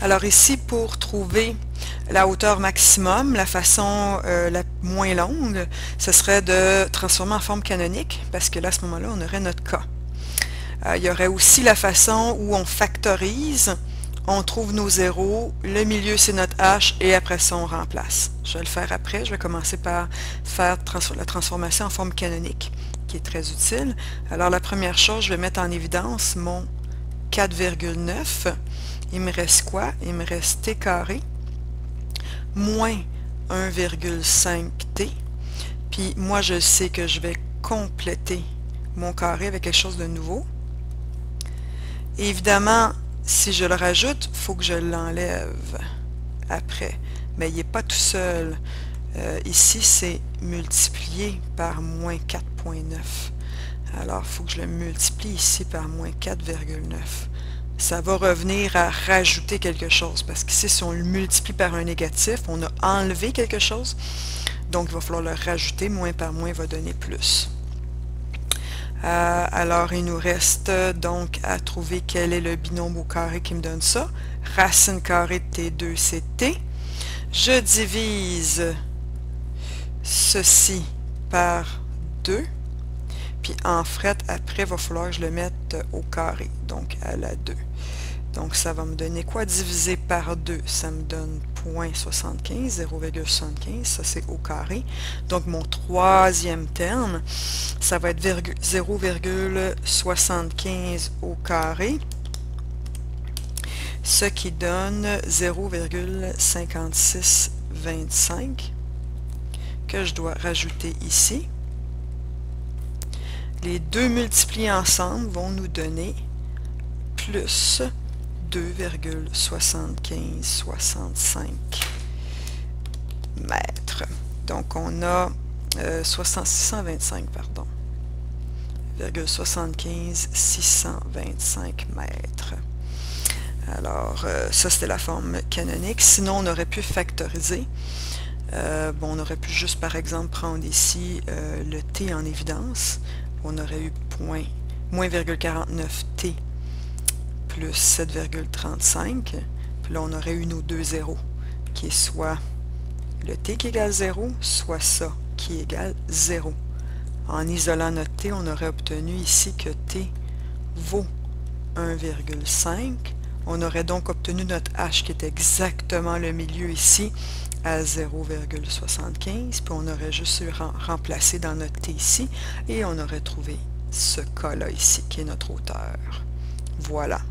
Alors ici, pour trouver la hauteur maximum, la façon la moins longue, ce serait de transformer en forme canonique, parce que là, à ce moment-là, on aurait notre K. Il y aurait aussi la façon où on factorise, on trouve nos zéros, le milieu c'est notre H, et après ça, on remplace. Je vais le faire après, je vais commencer par faire la transformation en forme canonique, qui est très utile. Alors la première chose, je vais mettre en évidence mon 4,9. Il me reste quoi? Il me reste t carré moins 1,5t. Puis moi, je sais que je vais compléter mon carré avec quelque chose de nouveau. Et évidemment, si je le rajoute, il faut que je l'enlève après. Mais il n'est pas tout seul. Ici, c'est multiplié par moins 4,9. Alors, il faut que je le multiplie ici par moins 4,9. Ça va revenir à rajouter quelque chose, parce qu'ici, si on le multiplie par un négatif, on a enlevé quelque chose, donc il va falloir le rajouter, moins par moins va donner plus. Alors, il nous reste donc à trouver quel est le binôme au carré qui me donne ça. Racine carrée de T2, c'est T. Je divise ceci par 2. Puis en fret, après, il va falloir que je le mette au carré, donc à la 2. Donc ça va me donner quoi? Divisé par 2, ça me donne 0,75, 0,75, ça c'est au carré. Donc mon troisième terme, ça va être 0,75 au carré, ce qui donne 0,5625 que je dois rajouter ici. Les deux multipliés ensemble vont nous donner plus 2,7565 mètres. Donc on a 625, pardon, 625 mètres. Alors, ça c'était la forme canonique. Sinon, on aurait pu factoriser. Bon, on aurait pu juste, par exemple, prendre ici le t en évidence. On aurait eu moins 0,49t plus 7,35. Puis là, on aurait eu nos deux zéros, qui est soit le t qui égale 0, soit ça qui égale 0. En isolant notre t, on aurait obtenu ici que t vaut 1,5. On aurait donc obtenu notre h qui est exactement le milieu ici à 0,75. Puis on aurait juste remplacé dans notre t ici et on aurait trouvé ce cas-là ici qui est notre hauteur. Voilà.